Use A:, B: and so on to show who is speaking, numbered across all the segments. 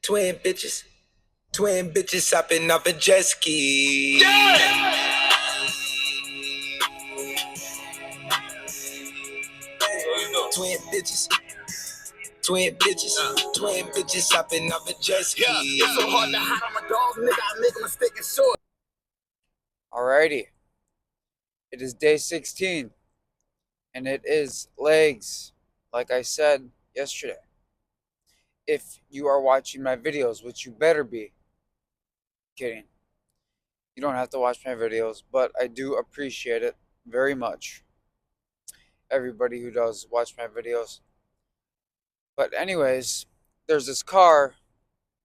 A: Twin bitches hopping off a jet ski. Yeah! Twin bitches. Twin bitches hopping off a jet ski. Yeah. It's so hard to hide on my dog, nigga. I make a mistake and short.
B: Alrighty, it is day 16, and it is legs, like I said yesterday. If you are watching my videos, which you better be, kidding. You don't have to watch my videos, but I do appreciate it very much. Everybody who does watch my videos. But anyways, there's this car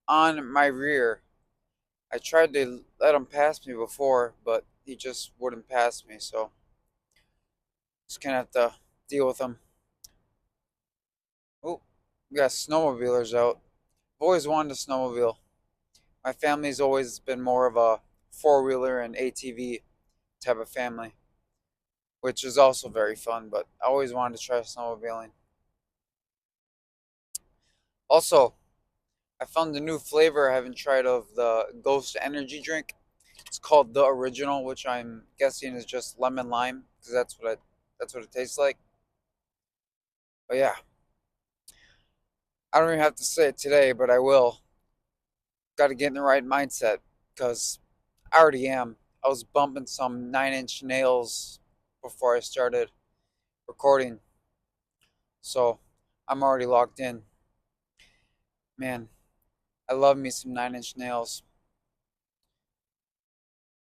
B: on my rear. I tried to let him pass me before, but he just wouldn't pass me, so just gonna have to deal with him. Oh, we got snowmobilers out. I've always wanted a snowmobile. My family's always been more of a four-wheeler and ATV type of family, which is also very fun, but I always wanted to try snowmobiling. Also, I found a new flavor I haven't tried of the Ghost energy drink. It's called the Original, which I'm guessing is just lemon lime, because that's what it tastes like. But yeah, I don't even have to say it today, but I will. Got to get in the right mindset, because I already am. I was bumping some 9 Inch Nails before I started recording, so I'm already locked in. Man, I love me some 9 Inch Nails.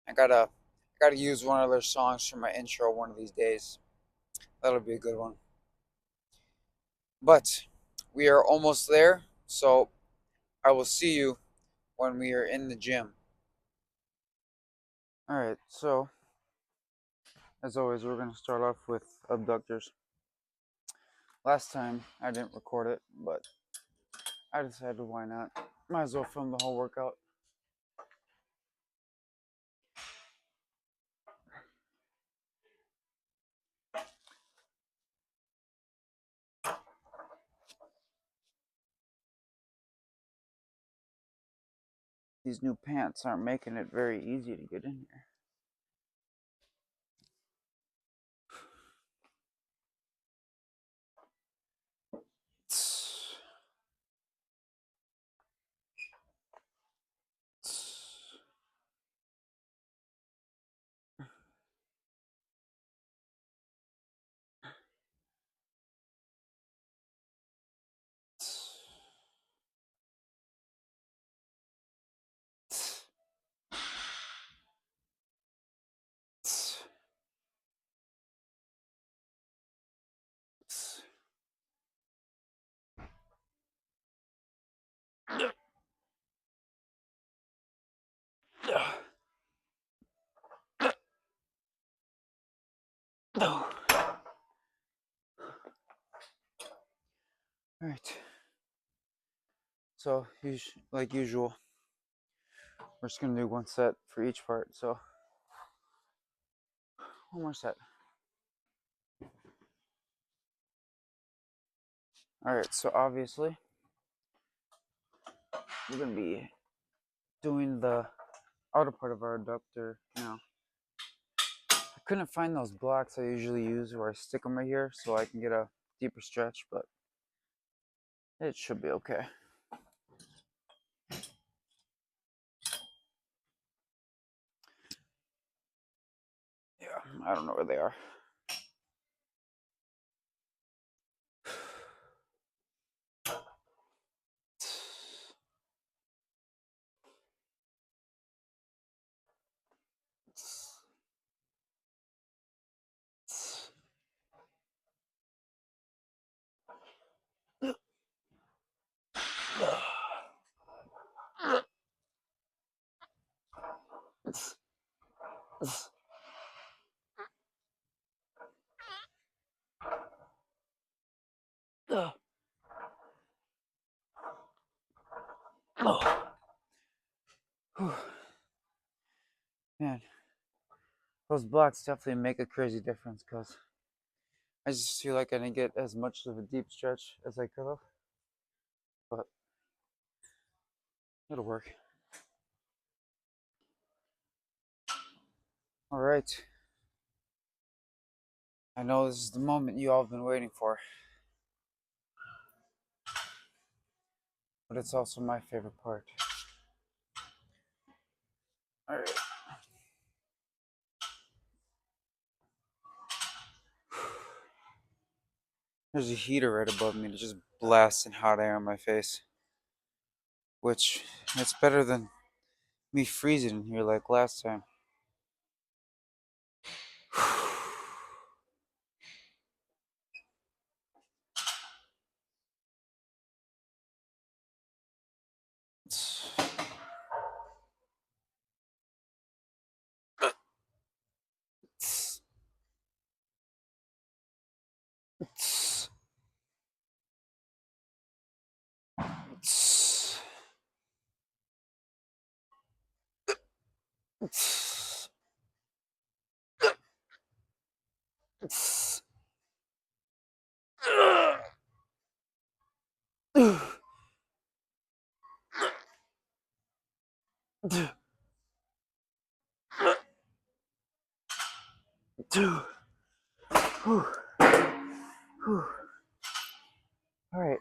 B: I gotta use one of their songs for my intro one of these days. That'll be a good one. But we are almost there, so I will see you when we are in the gym. Alright, so as always, we're gonna start off with abductors. Last time I didn't record it, but I decided why not. Might as well film the whole workout. These new pants aren't making it very easy to get in here. Alright. So, like usual, we're just gonna do one set for each part. So, one more set. Alright, so obviously, we're gonna be doing the outer part of our adductor now. I couldn't find those blocks I usually use where I stick them right here so I can get a deeper stretch, but it should be okay. Yeah, I don't know where they are. Man, those blocks definitely make a crazy difference because I just feel like I didn't get as much of a deep stretch as I could have. But It'll work. All right. I know this is the moment you all have been waiting for, but it's also my favorite part. All right. There's a heater right above me that's just blasting hot air on my face, which it's better than me freezing in here like last time. All right.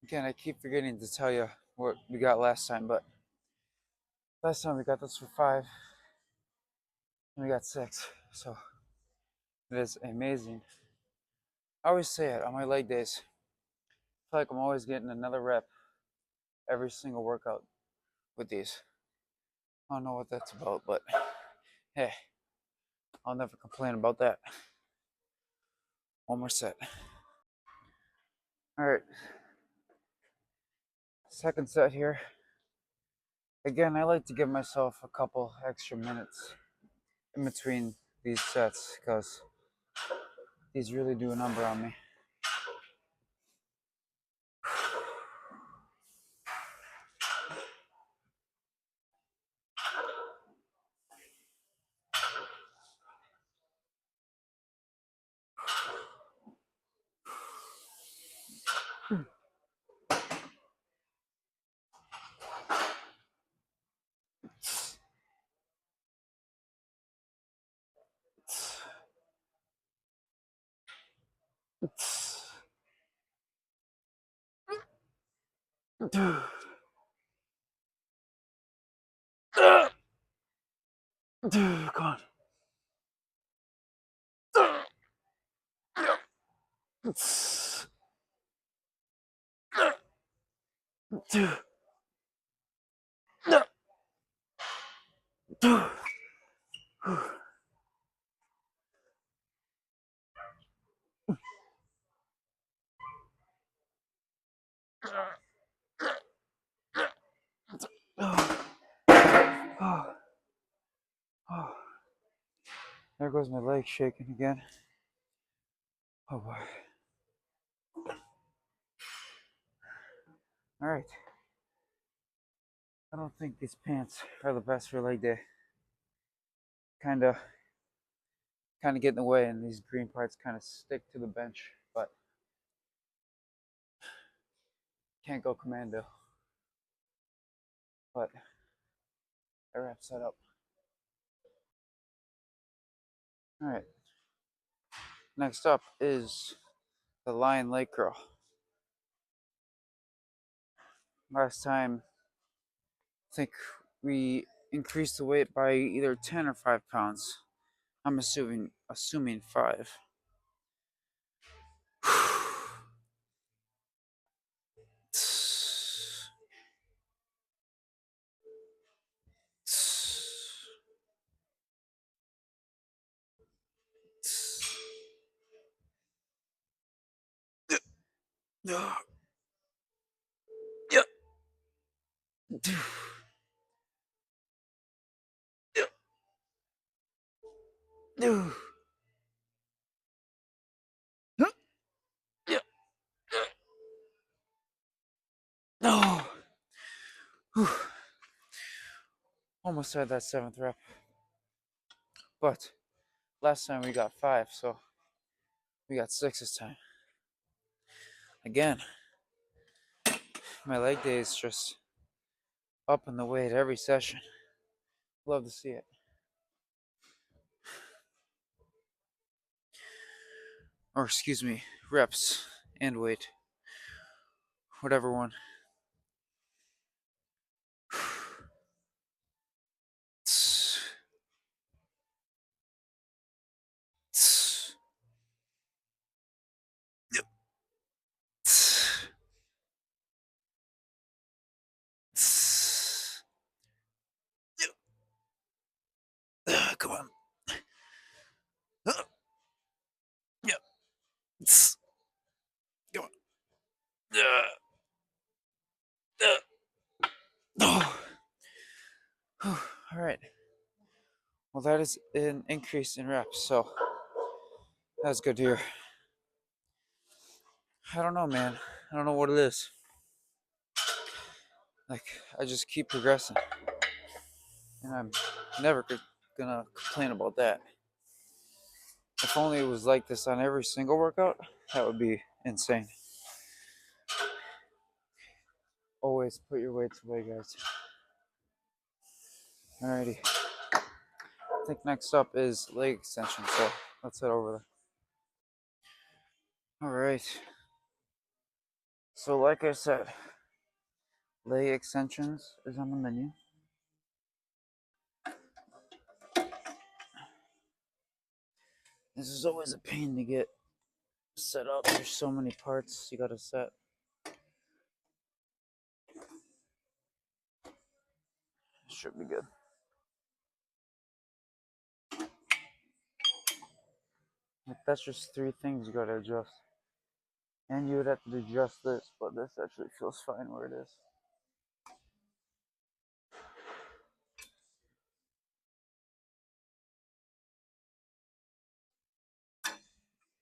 B: Again, I keep forgetting to tell you what we got last time, but last time we got this for 5, and we got 6. So it is amazing. I always say it on my leg days. I feel like I'm always getting another rep every single workout with these. I don't know what that's about, but hey, I'll never complain about that. One more set. All right. Second set here. Again, I like to give myself a couple extra minutes in between these sets because these really do a number on me. Come on. There goes my leg shaking again. Oh boy. All right. I don't think these pants are the best for leg day. Kinda get in the way, and these green parts kind of stick to the bench, but can't go commando. But that wraps that up. All right. Next up is the Lion Lake Curl. Last time, I think we increased the weight by either 10 or 5 pounds. I'm assuming 5. No. Yep. Yep. No. Yep. No. Almost had that 7th rep. But last time we got 5, so we got 6 this time. Again, my leg day is just up in the weight every session. Love to see it. Or excuse me, reps and weight. Whatever one. Come on. Yep. Come on. Oh. All right. Well, that is an increase in reps, so that's good to hear. I don't know, man. I don't know what it is. Like, I just keep progressing, and I'm never gonna complain about that. If only it was like this on every single workout, that would be insane. Always put your weights away, guys. Alrighty. I think next up is leg extension, so let's head over there. Alright. So like I said, leg extensions is on the menu. This is always a pain to get set up. There's so many parts you gotta set. Should be good. Like, that's just 3 things you gotta adjust. And you would have to adjust this, but this actually feels fine where it is.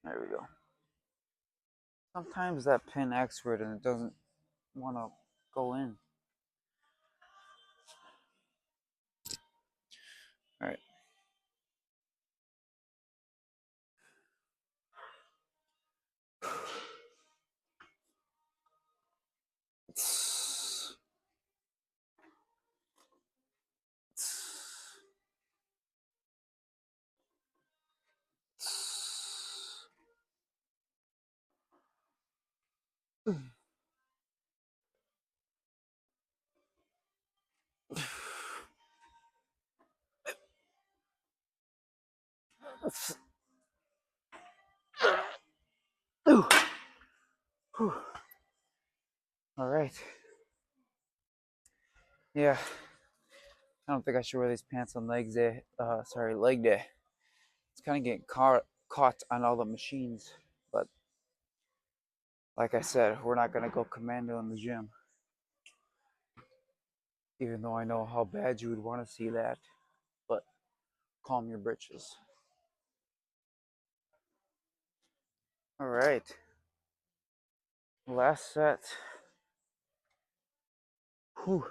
B: There we go. Sometimes that pin acts weird and it doesn't want to go in. Alright. Alright. Yeah. I don't think I should wear these pants on leg day. Leg day. It's kind of getting caught on all the machines. But like I said, we're not gonna go commando in the gym. Even though I know how bad you would want to see that. But calm your britches. Alright. Last set. Whew.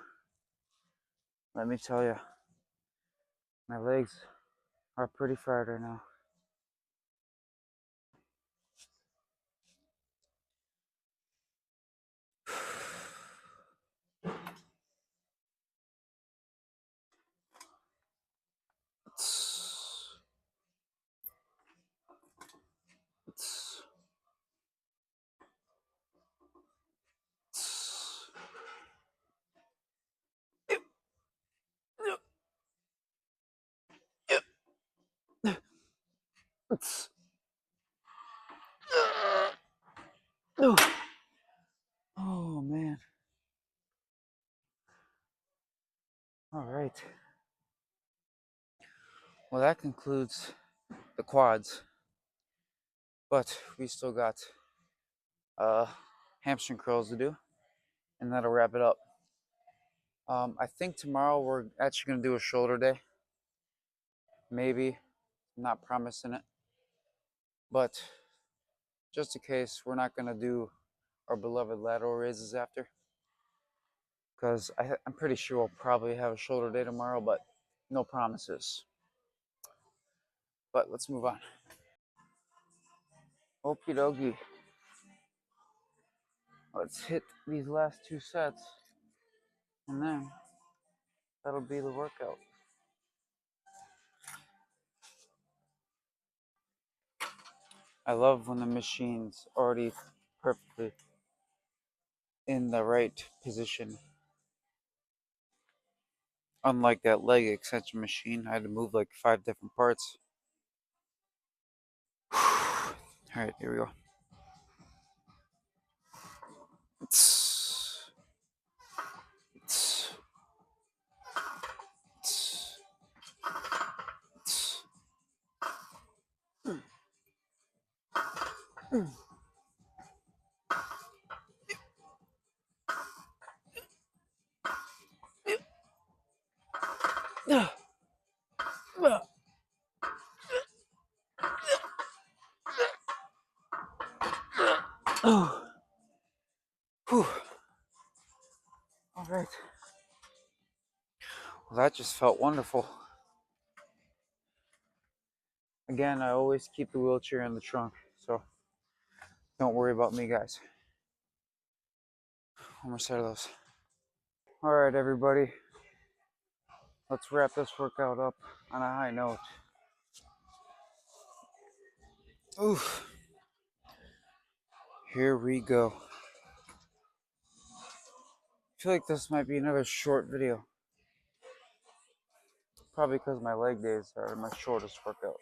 B: Let me tell you, my legs are pretty fried right now. Oh man. All right. Well, that concludes the quads, but we still got hamstring curls to do, and that'll wrap it up. I think tomorrow we're actually gonna do a shoulder day. Maybe, I'm not promising it, but just in case, we're not gonna do our beloved lateral raises after, because I'm pretty sure we'll probably have a shoulder day tomorrow, but no promises. But let's move on. Okie dokie. Let's hit these last 2 sets, and then that'll be the workout. I love when the machine's already perfectly in the right position. Unlike that leg extension machine, I had to move like 5 different parts. Alright, here we go. Oh. Whew. All right. Well, that just felt wonderful. Again, I always keep the wheelchair in the trunk, so don't worry about me, guys. One more set of those. All right, everybody. Let's wrap this workout up on a high note. Oof. Here we go. I feel like this might be another short video. Probably because my leg days are my shortest workout.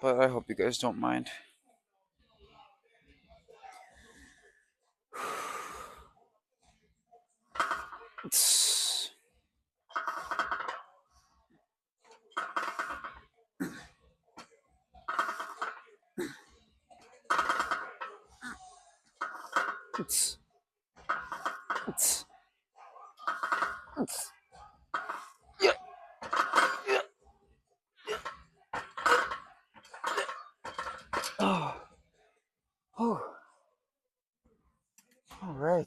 B: But I hope you guys don't mind. Yeah. Oh. Oh. All right.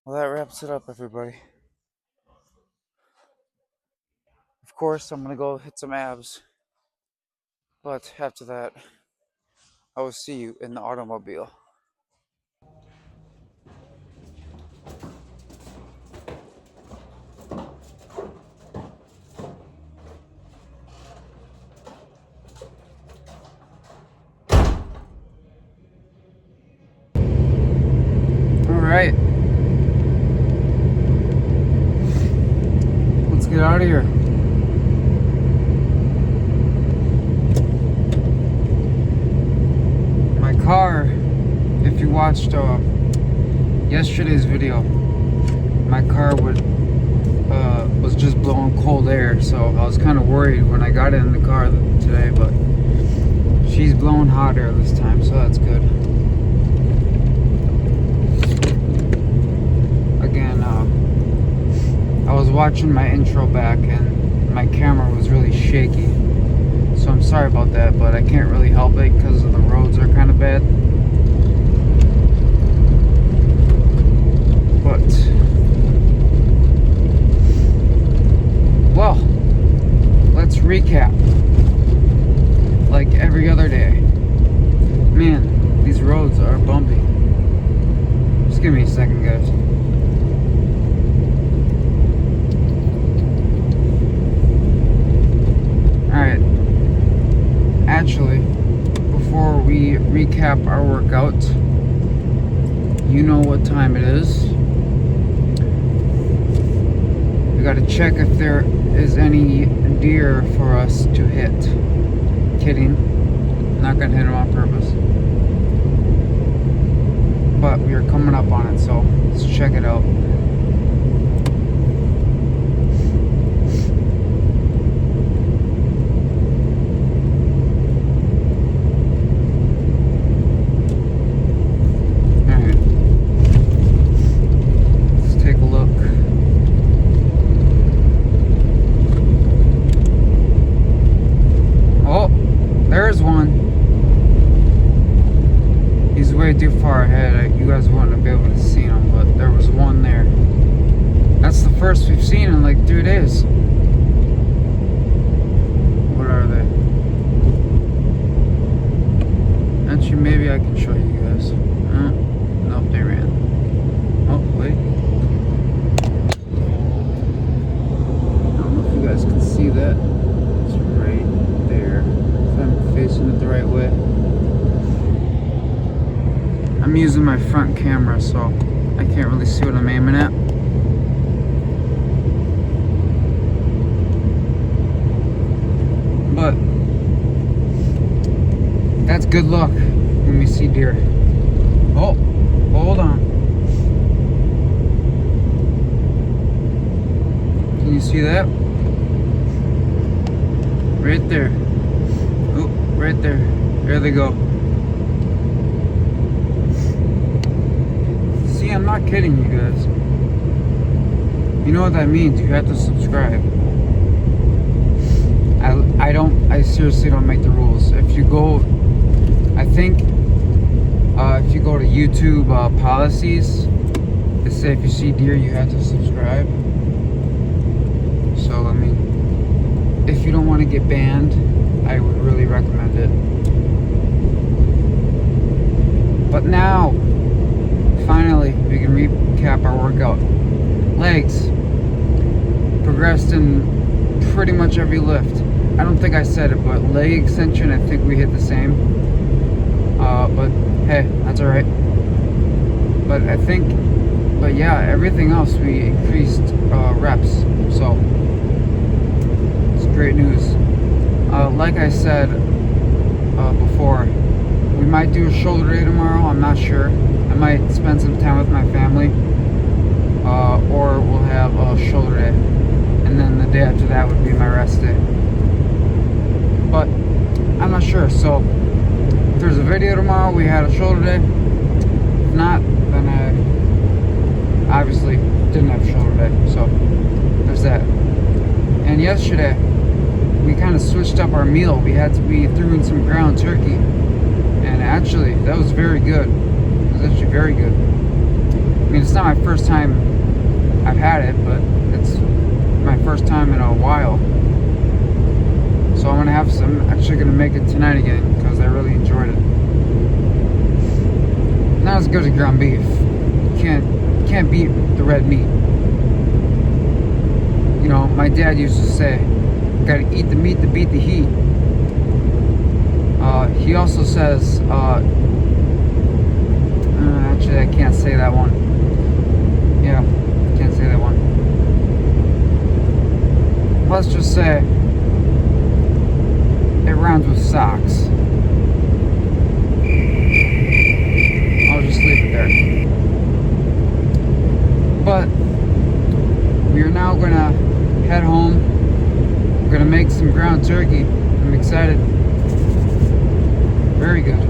B: Well, that wraps it up, everybody. Of course, I'm going to go hit some abs. But after that, I will see you in the automobile. All right. Let's get out of here. My car, if you watched yesterday's video, my car was just blowing cold air, so I was kind of worried when I got in the car today, but she's blowing hot air this time, so that's good. Again, I was watching my intro back and my camera was really shaky, so I'm sorry about that, but I can't really help it because the roads are kind of bad. But well, let's recap like every other day. Man, these roads are bumpy. Just give me a second, guys. Alright, actually, before we recap our workout, you know what time it is. We gotta check if there is any deer for us to hit. Kidding, not gonna hit them on purpose. But we are coming up on it, so let's check it out. There's one. He's way too far ahead. You guys wouldn't be able to see him, but there was one there. That's the first we've seen in like 3 days. What are they? Actually, maybe I can show you guys. front camera, so I can't really see what I'm aiming at. But that's good luck when we see deer. Oh, hold on. Can you see that? Right there. Oh, right there. There they go. See, I'm not kidding you guys. You know what that means. You have to subscribe. I seriously don't make the rules. If you go, I think, if you go to YouTube policies, they say if you see deer, you have to subscribe. So, I mean, if you don't want to get banned, I would really recommend it. But now, finally, we can recap our workout. Legs. Progressed in pretty much every lift. I don't think I said it, but leg extension, I think we hit the same. But hey, that's alright. But yeah, everything else we increased reps. So, it's great news. Like I said before, we might do a shoulder day tomorrow. I'm not sure. I might spend some time with my family, or we'll have a shoulder day, and then the day after that would be my rest day. But I'm not sure. So if there's a video tomorrow, we had a shoulder day. If not, then I obviously didn't have a shoulder day. So there's that. And yesterday we kind of switched up our meal. We threw in some ground turkey, and actually that was very good. It was actually very good. I mean, it's not my first time I've had it, but it's my first time in a while. So I'm gonna have some. Actually, gonna make it tonight again because I really enjoyed it. Not as good as ground beef. Can't beat the red meat. You know, my dad used to say, "Gotta eat the meat to beat the heat." He also says, actually, I can't say that one. Yeah, can't say that one. Let's just say it rhymes with socks. I'll just leave it there. But we are now gonna head home. We're gonna make some ground turkey. I'm excited. Very good.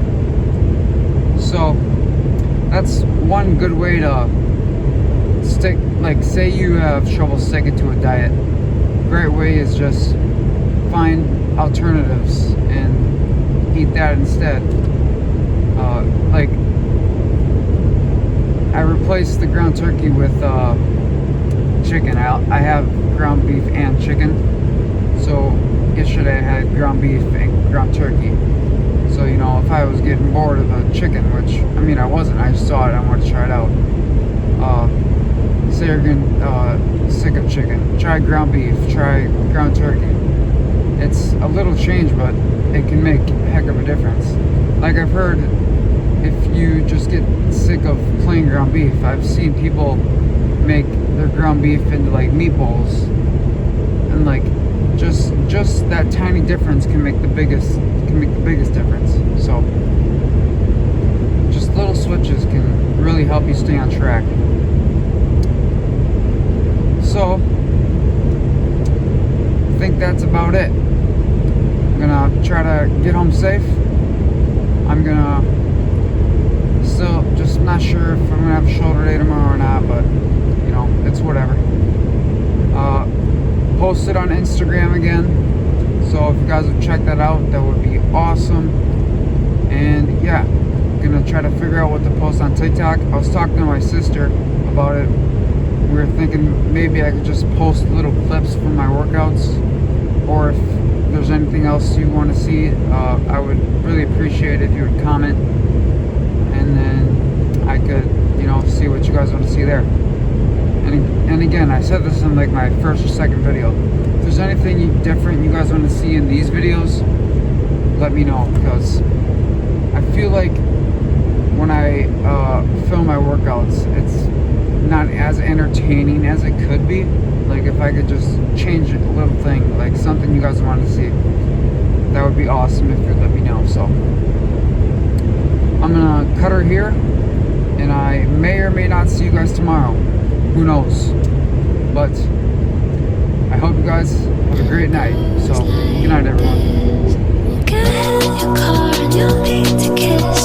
B: So that's one good way to stick, like, say you have trouble sticking to a diet. Great way is just find alternatives and eat that instead. Like, I replaced the ground turkey with chicken. I have ground beef and chicken. So yesterday I had ground beef and ground turkey. So, you know, if I was getting bored of the chicken, which, I mean, I wasn't, I just saw it, I wanted to try it out. Say you're getting sick of chicken, try ground beef, try ground turkey. It's a little change, but it can make a heck of a difference. Like, I've heard, if you just get sick of plain ground beef, I've seen people make their ground beef into, like, meatballs. And, like, just that tiny difference can make the biggest difference. So just little switches can really help you stay on track. So I think that's about it. I'm gonna try to get home safe. I'm gonna still just not sure if I'm gonna have a shoulder day tomorrow or not, but you know, it's whatever. Post it on Instagram again, so if you guys would check that out, that would be awesome. And yeah, I'm gonna try to figure out what to post on TikTok. I was talking to my sister about it. We were thinking maybe I could just post little clips from my workouts, or if there's anything else you want to see, I would really appreciate it if you would comment, and then I could, you know, see what you guys want to see there. And again, I said this in like my first or second video. If there's anything different you guys want to see in these videos, let me know, because I feel like when I film my workouts, it's not as entertaining as it could be. Like if I could just change a little thing, like something you guys want to see, that would be awesome if you'd let me know. So I'm gonna cut her here, and I may or may not see you guys tomorrow. Who knows? But I hope you guys have a great night. So good night, everyone.
C: Get in your car and you'll need to kiss.